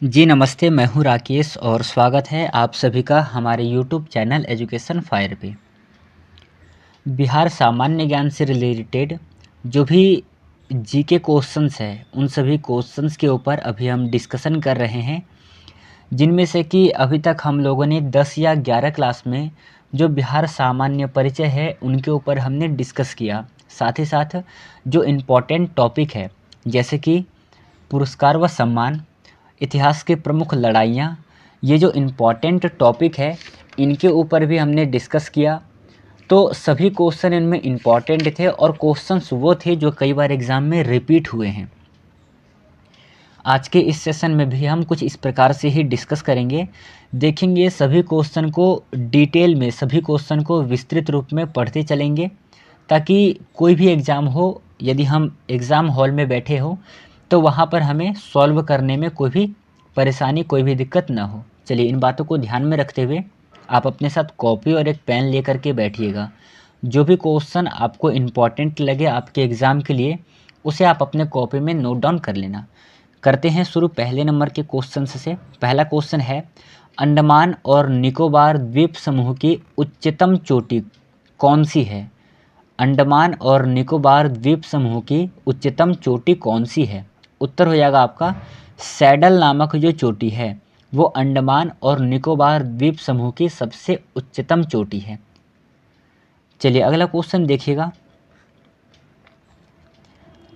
जी नमस्ते, मैं हूँ राकेश और स्वागत है आप सभी का हमारे यूट्यूब चैनल एजुकेशन फायर पे। बिहार सामान्य ज्ञान से रिलेटेड जो भी जीके क्वेश्चंस है उन सभी क्वेश्चंस के ऊपर अभी हम डिस्कशन कर रहे हैं, जिनमें से कि अभी तक हम लोगों ने 10 या 11 क्लास में जो बिहार सामान्य परिचय है उनके ऊपर हमने डिस्कस किया। साथ ही साथ जो इम्पोर्टेंट टॉपिक है जैसे कि पुरस्कार व सम्मान, इतिहास की प्रमुख लड़ाइयाँ, ये जो इम्पोर्टेंट टॉपिक है इनके ऊपर भी हमने डिस्कस किया। तो सभी क्वेश्चन इनमें इम्पोर्टेंट थे और क्वेश्चंस वो थे जो कई बार एग्ज़ाम में रिपीट हुए हैं। आज के इस सेशन में भी हम कुछ इस प्रकार से ही डिस्कस करेंगे, देखेंगे सभी क्वेश्चन को डिटेल में, सभी क्वेश्चन को विस्तृत रूप में पढ़ते चलेंगे ताकि कोई भी एग्ज़ाम हो, यदि हम एग्ज़ाम हॉल में बैठे हो तो वहाँ पर हमें सॉल्व करने में कोई भी परेशानी, कोई भी दिक्कत ना हो। चलिए इन बातों को ध्यान में रखते हुए आप अपने साथ कॉपी और एक पेन लेकर के बैठिएगा। जो भी क्वेश्चन आपको इम्पॉर्टेंट लगे आपके एग्ज़ाम के लिए उसे आप अपने कॉपी में नोट डाउन कर लेना। करते हैं शुरू पहले नंबर के क्वेश्चन से। पहला क्वेश्चन है, अंडमान और निकोबार द्वीप समूह की उच्चतम चोटी कौन सी है? अंडमान और निकोबार द्वीप समूह की उच्चतम चोटी कौन सी है? उत्तर हो जाएगा आपका सैडल नामक जो चोटी है वो अंडमान और निकोबार द्वीप समूह की सबसे उच्चतम चोटी है। चलिए अगला क्वेश्चन देखिएगा।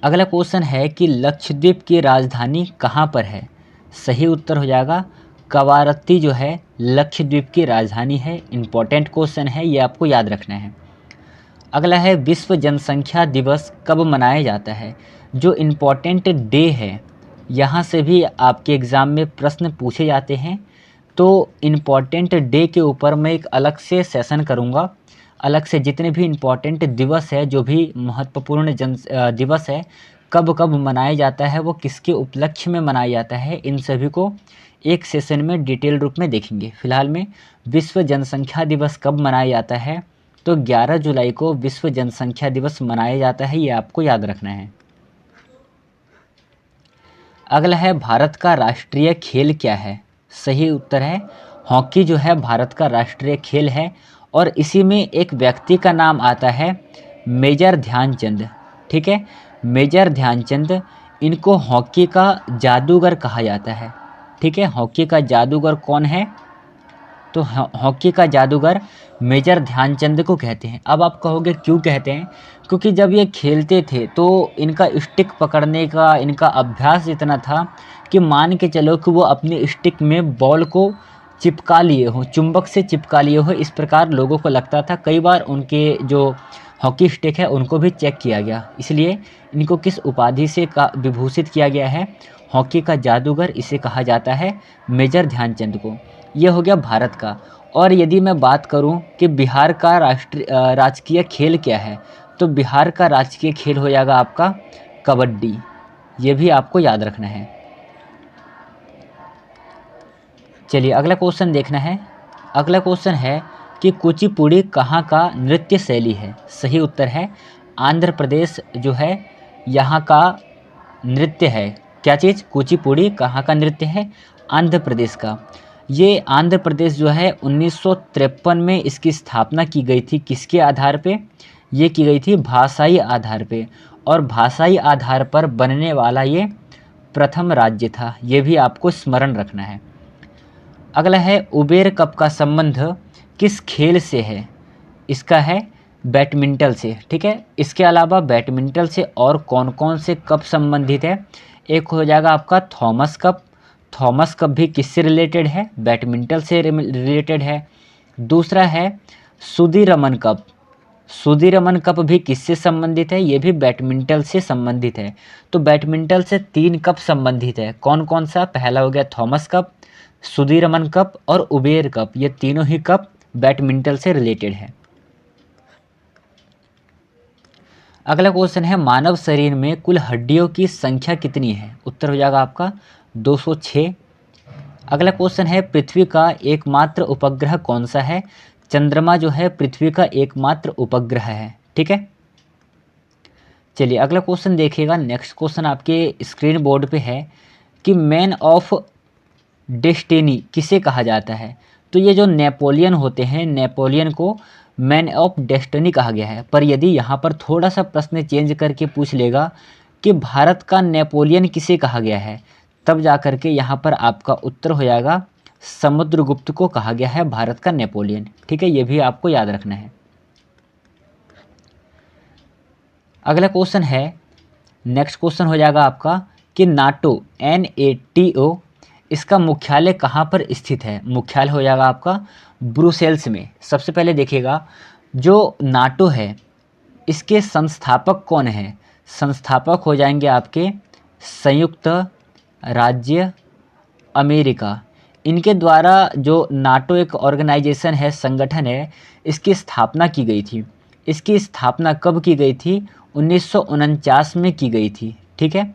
अगला क्वेश्चन है कि लक्षद्वीप की राजधानी कहाँ पर है? सही उत्तर हो जाएगा कवारत्ती जो है लक्षद्वीप की राजधानी है। इम्पॉर्टेंट क्वेश्चन है, ये आपको याद रखना है। अगला है विश्व जनसंख्या दिवस कब मनाया जाता है? जो इम्पॉर्टेंट डे है, यहाँ से भी आपके एग्ज़ाम में प्रश्न पूछे जाते हैं। तो इम्पॉर्टेंट डे के ऊपर मैं एक अलग से सेशन करूँगा। अलग से जितने भी इम्पॉर्टेंट दिवस है, जो भी महत्वपूर्ण दिवस है, कब कब मनाया जाता है, वो किसके उपलक्ष्य में मनाया जाता है, इन सभी को एक सेशन में डिटेल रूप में देखेंगे। फिलहाल में विश्व जनसंख्या दिवस कब मनाया जाता है? तो 11 जुलाई को विश्व जनसंख्या दिवस मनाया जाता है, ये आपको याद रखना है। अगला है भारत का राष्ट्रीय खेल क्या है? सही उत्तर है हॉकी जो है भारत का राष्ट्रीय खेल है और इसी में एक व्यक्ति का नाम आता है मेजर ध्यानचंद। ठीक है, मेजर ध्यानचंद, इनको हॉकी का जादूगर कहा जाता है। ठीक है, हॉकी का जादूगर कौन है? तो हॉकी का जादूगर मेजर ध्यानचंद को कहते हैं। अब आप कहोगे क्यों कहते हैं? क्योंकि जब ये खेलते थे तो इनका स्टिक पकड़ने का इनका अभ्यास इतना था कि मान के चलो कि वो अपनी स्टिक में बॉल को चिपका लिए हों, चुंबक से चिपका लिए हो, इस प्रकार लोगों को लगता था। कई बार उनके जो हॉकी स्टिक है उनको भी चेक किया गया, इसलिए इनको किस उपाधि से का विभूषित किया गया है? हॉकी का जादूगर इसे कहा जाता है, मेजर ध्यानचंद को। ये हो गया भारत का। और यदि मैं बात करूं कि बिहार का राजकीय खेल क्या है, तो बिहार का राजकीय खेल हो जाएगा आपका कबड्डी। ये भी आपको याद रखना है। चलिए अगला क्वेश्चन देखना है। अगला क्वेश्चन है कि कुचिपुड़ी कहाँ का नृत्य शैली है? सही उत्तर है आंध्र प्रदेश जो है यहाँ का नृत्य है। क्या चीज़? कुचिपुड़ी कहाँ का नृत्य है? आंध्र प्रदेश का। ये आंध्र प्रदेश जो है 1953 में इसकी स्थापना की गई थी। किसके आधार पे? ये की गई थी भाषाई आधार पे, और भाषाई आधार पर बनने वाला ये प्रथम राज्य था। ये भी आपको स्मरण रखना है। अगला है उबेर कप का संबंध किस खेल से है? इसका है बैडमिंटन से। ठीक है, इसके अलावा बैडमिंटन से और कौन कौन से कप संबंधित है? एक हो जाएगा आपका थॉमस कप। थॉमस कप भी किससे रिलेटेड है? बैडमिंटन से रिलेटेड है। दूसरा है सुदीरमन कप। सुदीरमन कप भी किससे संबंधित है? ये भी बैडमिंटन से संबंधित है। तो बैडमिंटन से 3 कप संबंधित है। कौन कौन सा? पहला हो गया थॉमस कप, सुदीरमन कप और उबेर कप। ये तीनों ही कप बैडमिंटन से रिलेटेड है। अगला क्वेश्चन है मानव शरीर में कुल हड्डियों की संख्या कितनी है? उत्तर हो जाएगा आपका 206। अगला क्वेश्चन है पृथ्वी का एकमात्र उपग्रह कौन सा है? चंद्रमा जो है पृथ्वी का एकमात्र उपग्रह है। ठीक है, चलिए अगला क्वेश्चन देखिएगा। नेक्स्ट क्वेश्चन आपके स्क्रीन बोर्ड पे है कि मैन ऑफ डेस्टिनी किसे कहा जाता है? तो ये जो नेपोलियन होते हैं, नेपोलियन को मैन ऑफ डेस्टिनी कहा गया है। पर यदि यहाँ पर थोड़ा सा प्रश्न चेंज करके पूछ लेगा कि भारत का नेपोलियन किसे कहा गया है, तब जा कर के यहाँ पर आपका उत्तर हो जाएगा समुद्रगुप्त को कहा गया है भारत का नेपोलियन। ठीक है, ये भी आपको याद रखना है। अगला क्वेश्चन है, नेक्स्ट क्वेश्चन हो जाएगा आपका कि नाटो NATO इसका मुख्यालय कहाँ पर स्थित है? मुख्यालय हो जाएगा आपका ब्रुसेल्स में। सबसे पहले देखिएगा, जो नाटो है इसके संस्थापक कौन हैं? संस्थापक हो जाएंगे आपके संयुक्त राज्य अमेरिका। इनके द्वारा जो नाटो एक ऑर्गेनाइजेशन है, संगठन है, इसकी स्थापना की गई थी। इसकी स्थापना कब की गई थी? 1949 में की गई थी। ठीक है,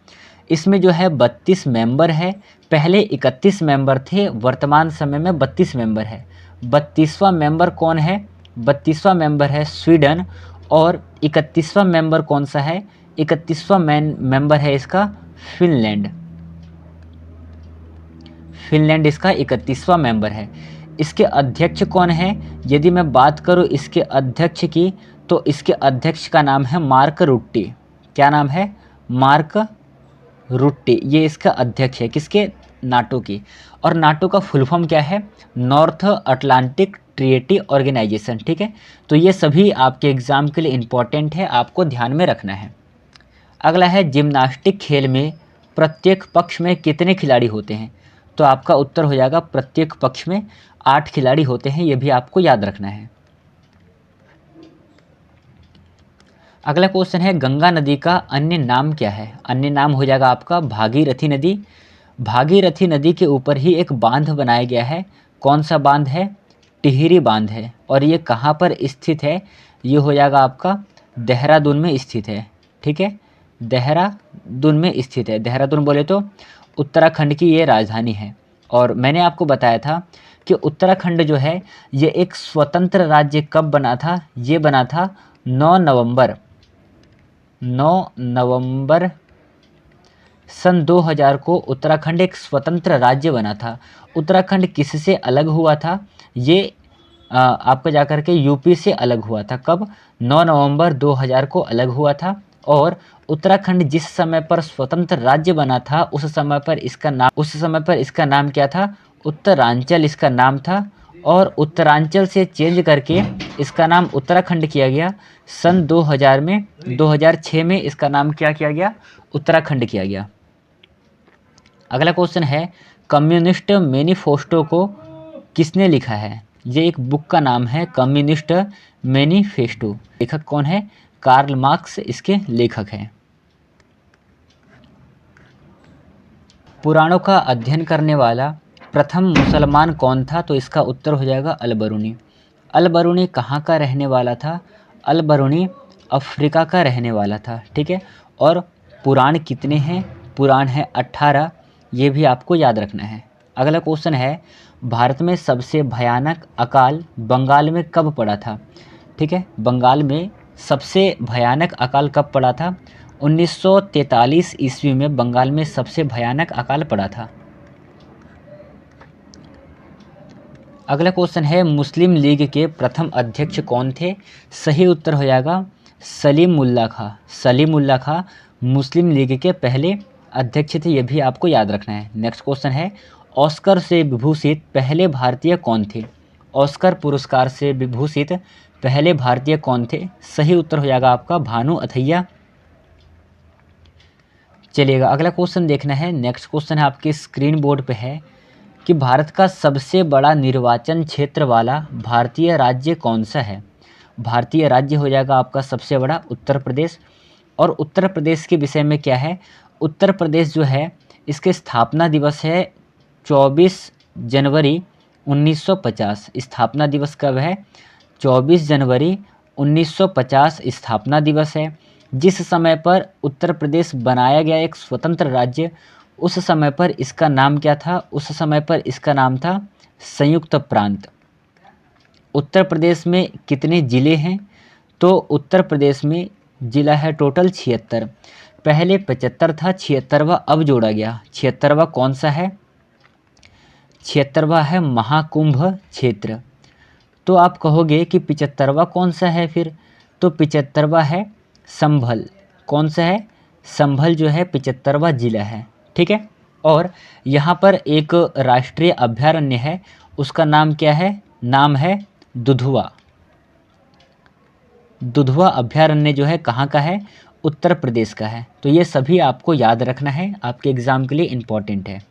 इसमें जो है 32 मेंबर है। पहले 31 मेंबर थे, वर्तमान समय में 32 मेंबर है। 32वां मेंबर कौन है? 32वां मेंबर है स्वीडन। और 31वां मेंबर कौन सा है? 31वां मेंबर है इसका फिनलैंड। फिनलैंड इसका 31वां मेंबर है। इसके अध्यक्ष कौन है? यदि मैं बात करूं इसके अध्यक्ष की, तो इसके अध्यक्ष का नाम है मार्क रुट्टी। क्या नाम है? मार्क रुट्टी। ये इसका अध्यक्ष है, किसके? नाटो की। और नाटो का फुल फॉर्म क्या है? North Atlantic Treaty Organization. ठीक है, तो ये सभी आपके एग्जाम के लिए इम्पोर्टेंट है, आपको ध्यान में रखना है। अगला है, जिम्नास्टिक खेल में प्रत्येक पक्ष में कितने खिलाड़ी होते हैं? तो आपका उत्तर हो जाएगा प्रत्येक पक्ष में 8 खिलाड़ी होते हैं, ये भी आपको याद रखना है। अगला क्वेश्चन है, गंगा नदी का अन्य नाम क्या है? अन्य नाम हो जाएगा आपका भागीरथी नदी। भागीरथी नदी के ऊपर ही एक बांध बनाया गया है। कौन सा बांध है? टिहरी बांध है। और ये कहाँ पर स्थित है? ये हो जाएगा आपका देहरादून में स्थित है। ठीक है, देहरादून में स्थित है। देहरादून बोले तो उत्तराखंड की ये राजधानी है। और मैंने आपको बताया था कि उत्तराखंड जो है ये एक स्वतंत्र राज्य कब बना था? ये बना था 9 नवंबर सन 2000 को उत्तराखंड एक स्वतंत्र राज्य बना था। उत्तराखंड किससे अलग हुआ था? ये आपका जाकर के यूपी से अलग हुआ था। कब? 9 नवंबर 2000 को अलग हुआ था। और उत्तराखंड जिस समय पर स्वतंत्र राज्य बना था, उस समय पर इसका नाम क्या था? उत्तरांचल इसका नाम था। और उत्तरांचल से चेंज करके इसका नाम उत्तराखंड किया गया सन 2000 में। 2006 में इसका नाम क्या किया गया? उत्तराखंड किया गया। अगला क्वेश्चन है, कम्युनिस्ट मैनिफेस्टो को किसने लिखा है? ये एक बुक का नाम है, कम्युनिस्ट मैनिफेस्टो। लेखक कौन है? कार्ल मार्क्स इसके लेखक हैं। पुराणों का अध्ययन करने वाला प्रथम मुसलमान कौन था? तो इसका उत्तर हो जाएगा अल-बरूनी। अल-बरूनी कहाँ का रहने वाला था? अल-बरूनी अफ्रीका का रहने वाला था। ठीक है, और पुराण कितने हैं? पुराण है 18, ये भी आपको याद रखना है। अगला क्वेश्चन है, भारत में सबसे भयानक अकाल बंगाल में कब पड़ा था? ठीक है, बंगाल में सबसे भयानक अकाल कब पड़ा था? 1943 ईस्वी में बंगाल में सबसे भयानक अकाल पड़ा था। अगला क्वेश्चन है, मुस्लिम लीग के प्रथम अध्यक्ष कौन थे? सही उत्तर हो जाएगा सलीमुल्लाह खां। सलीमुल्लाह खां मुस्लिम लीग के पहले अध्यक्ष थे, ये भी आपको याद रखना है। नेक्स्ट क्वेश्चन है, ऑस्कर से विभूषित पहले भारतीय कौन थे? ऑस्कर पुरस्कार से विभूषित पहले भारतीय कौन थे? सही उत्तर हो जाएगा आपका भानु अथैया। चलिएगा अगला क्वेश्चन देखना है। नेक्स्ट क्वेश्चन है आपके स्क्रीन बोर्ड पे है कि भारत का सबसे बड़ा निर्वाचन क्षेत्र वाला भारतीय राज्य कौन सा है? भारतीय राज्य हो जाएगा आपका सबसे बड़ा उत्तर प्रदेश। और उत्तर प्रदेश के विषय में क्या है? उत्तर प्रदेश जो है इसके स्थापना दिवस है 24 जनवरी 1950। स्थापना दिवस कब है? 24 जनवरी 1950 स्थापना दिवस है। जिस समय पर उत्तर प्रदेश बनाया गया एक स्वतंत्र राज्य, उस समय पर इसका नाम क्या था? उस समय पर इसका नाम था संयुक्त प्रांत। उत्तर प्रदेश में कितने ज़िले हैं? तो उत्तर प्रदेश में ज़िला है टोटल 76। पहले 75 था, 76वां अब जोड़ा गया। 76वां कौन सा है? 76वां है महाकुंभ क्षेत्र। तो आप कहोगे कि 75वां कौन सा है फिर, तो 75वां है संभल। कौन सा है, संभल जो है 75वां जिला है, ठीक है। और यहाँ पर एक राष्ट्रीय अभयारण्य है, उसका नाम क्या है, नाम है दुधवा। दुधवा अभयारण्य जो है कहाँ का है, उत्तर प्रदेश का है। तो ये सभी आपको याद रखना है, आपके एग्जाम के लिए इम्पोर्टेंट है।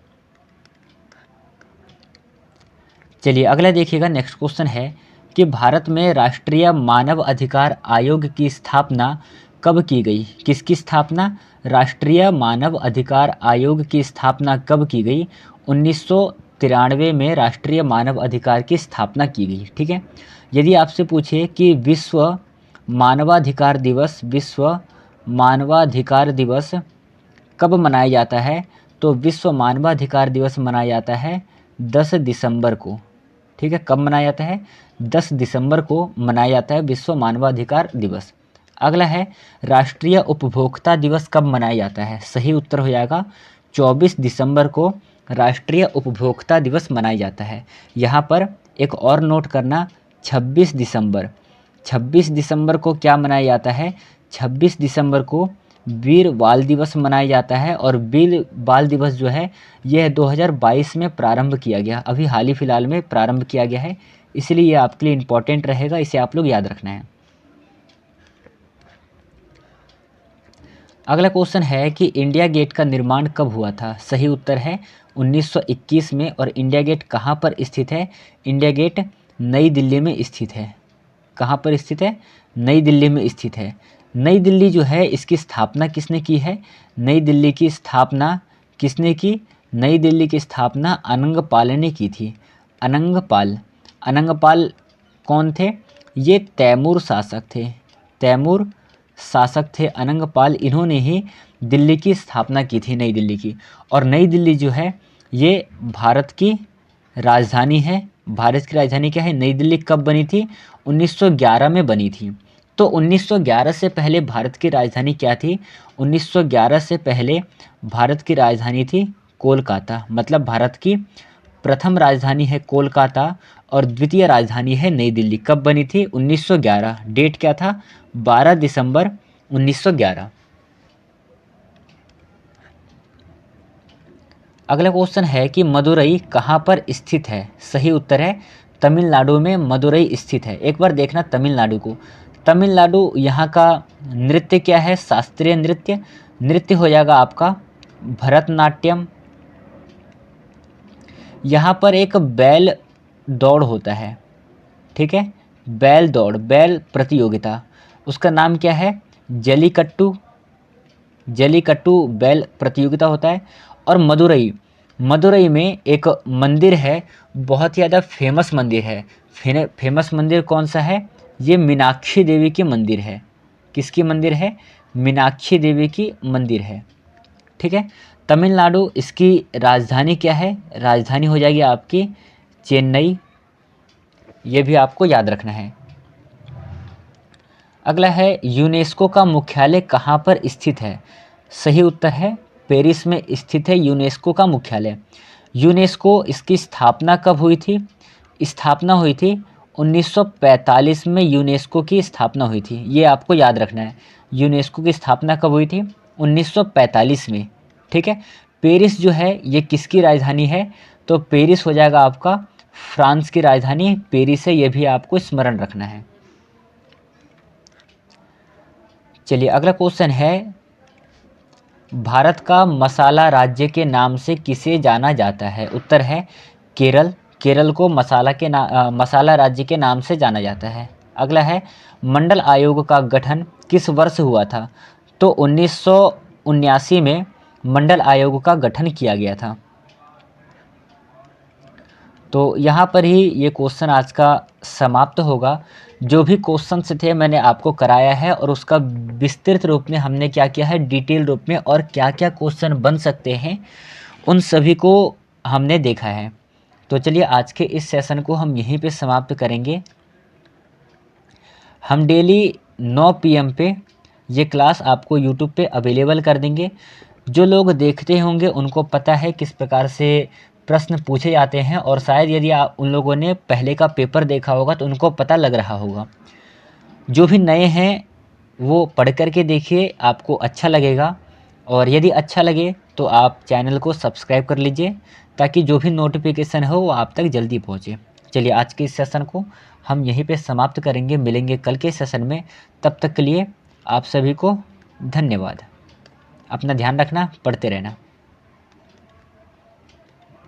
चलिए अगला देखिएगा, नेक्स्ट क्वेश्चन है कि भारत में राष्ट्रीय मानव अधिकार आयोग की स्थापना कब की गई। किसकी स्थापना, राष्ट्रीय मानव अधिकार आयोग की स्थापना कब की गई, 1993 में राष्ट्रीय मानव अधिकार की स्थापना की गई, ठीक है। यदि आपसे पूछे कि विश्व मानवाधिकार दिवस, विश्व मानवाधिकार दिवस कब मनाया जाता है, तो विश्व मानवाधिकार दिवस मनाया जाता है 10 दिसंबर को, ठीक है। कब मनाया जाता है, 10 दिसंबर को मनाया जाता है विश्व मानवाधिकार दिवस। अगला है राष्ट्रीय उपभोक्ता दिवस कब मनाया जाता है, सही उत्तर हो जाएगा 24 दिसंबर को राष्ट्रीय उपभोक्ता दिवस मनाया जाता है। यहाँ पर एक और नोट करना, 26 दिसंबर, 26 दिसंबर को क्या मनाया जाता है, 26 दिसंबर को वीर बाल दिवस मनाया जाता है। और वीर बाल दिवस जो है यह 2022 में प्रारंभ किया गया, अभी हाल ही फिलहाल में प्रारंभ किया गया है, इसलिए ये आपके लिए इम्पोर्टेंट रहेगा, इसे आप लोग याद रखना है। अगला क्वेश्चन है कि इंडिया गेट का निर्माण कब हुआ था, सही उत्तर है 1921 में। और इंडिया गेट कहाँ पर स्थित है, इंडिया गेट नई दिल्ली में स्थित है। कहाँ पर स्थित है, नई दिल्ली में स्थित है। नई दिल्ली जो है इसकी स्थापना किसने की है, नई दिल्ली की स्थापना किसने की, नई दिल्ली की स्थापना अनंगपाल ने की थी। अनंगपाल, अनंगपाल कौन थे, ये तैमूर शासक थे, तैमूर शासक थे अनंगपाल, इन्होंने ही दिल्ली की स्थापना की थी, नई दिल्ली की। और नई दिल्ली जो है ये भारत की राजधानी है। भारत की राजधानी क्या है, नई दिल्ली कब बनी थी, 1911 में बनी थी। तो 1911 से पहले भारत की राजधानी क्या थी, 1911 से पहले भारत की राजधानी थी कोलकाता। मतलब भारत की प्रथम राजधानी है कोलकाता और द्वितीय राजधानी है नई दिल्ली। कब बनी थी, 1911। डेट क्या था, 12 दिसंबर 1911। अगला क्वेश्चन है कि मदुरई कहाँ पर स्थित है, सही उत्तर है तमिलनाडु में मदुरई स्थित है। एक बार देखना तमिलनाडु को, तमिलनाडु यहाँ का नृत्य क्या है, शास्त्रीय नृत्य, नृत्य हो जाएगा आपका भरतनाट्यम। यहाँ पर एक बैल दौड़ होता है, ठीक है, बैल दौड़, बैल प्रतियोगिता, उसका नाम क्या है, जलीकट्टू, जलीकट्टू बैल प्रतियोगिता होता है। और मदुरई, मदुरई में एक मंदिर है, बहुत ही ज़्यादा फेमस मंदिर है। फेमस मंदिर कौन सा है, ये मीनाक्षी देवी की मंदिर है। किसकी मंदिर है, मीनाक्षी देवी की मंदिर है, ठीक है। तमिलनाडु, इसकी राजधानी क्या है, राजधानी हो जाएगी आपकी चेन्नई, ये भी आपको याद रखना है। अगला है यूनेस्को का मुख्यालय कहाँ पर स्थित है, सही उत्तर है पेरिस में स्थित है यूनेस्को का मुख्यालय। यूनेस्को, इसकी स्थापना कब हुई थी, स्थापना हुई थी 1945 में, यूनेस्को की स्थापना हुई थी, ये आपको याद रखना है। यूनेस्को की स्थापना कब हुई थी, 1945 में, ठीक है। पेरिस जो है ये किसकी राजधानी है, तो पेरिस हो जाएगा आपका फ्रांस की राजधानी पेरिस है, ये भी आपको स्मरण रखना है। चलिए अगला क्वेश्चन है, भारत का मसाला राज्य के नाम से किसे जाना जाता है, उत्तर है केरल, केरल को मसाला राज्य के नाम से जाना जाता है। अगला है मंडल आयोग का गठन किस वर्ष हुआ था, तो 1979 में मंडल आयोग का गठन किया गया था। तो यहाँ पर ही ये क्वेश्चन आज का समाप्त होगा। जो भी क्वेश्चंस थे मैंने आपको कराया है और उसका विस्तृत रूप में हमने क्या किया है, डिटेल रूप में, और क्या क्या क्वेश्चन बन सकते हैं उन सभी को हमने देखा है। तो चलिए आज के इस सेशन को हम यहीं पे समाप्त करेंगे। हम डेली 9 PM पे ये क्लास आपको यूट्यूब पे अवेलेबल कर देंगे। जो लोग देखते होंगे उनको पता है किस प्रकार से प्रश्न पूछे जाते हैं और शायद यदि उन लोगों ने पहले का पेपर देखा होगा तो उनको पता लग रहा होगा। जो भी नए हैं वो पढ़ कर के देखिए, आपको अच्छा लगेगा। और यदि अच्छा लगे तो आप चैनल को सब्सक्राइब कर लीजिए ताकि जो भी नोटिफिकेशन हो वो आप तक जल्दी पहुँचे। चलिए आज के इस सेशन को हम यहीं पे समाप्त करेंगे, मिलेंगे कल के सेशन में। तब तक के लिए आप सभी को धन्यवाद। अपना ध्यान रखना, पढ़ते रहना।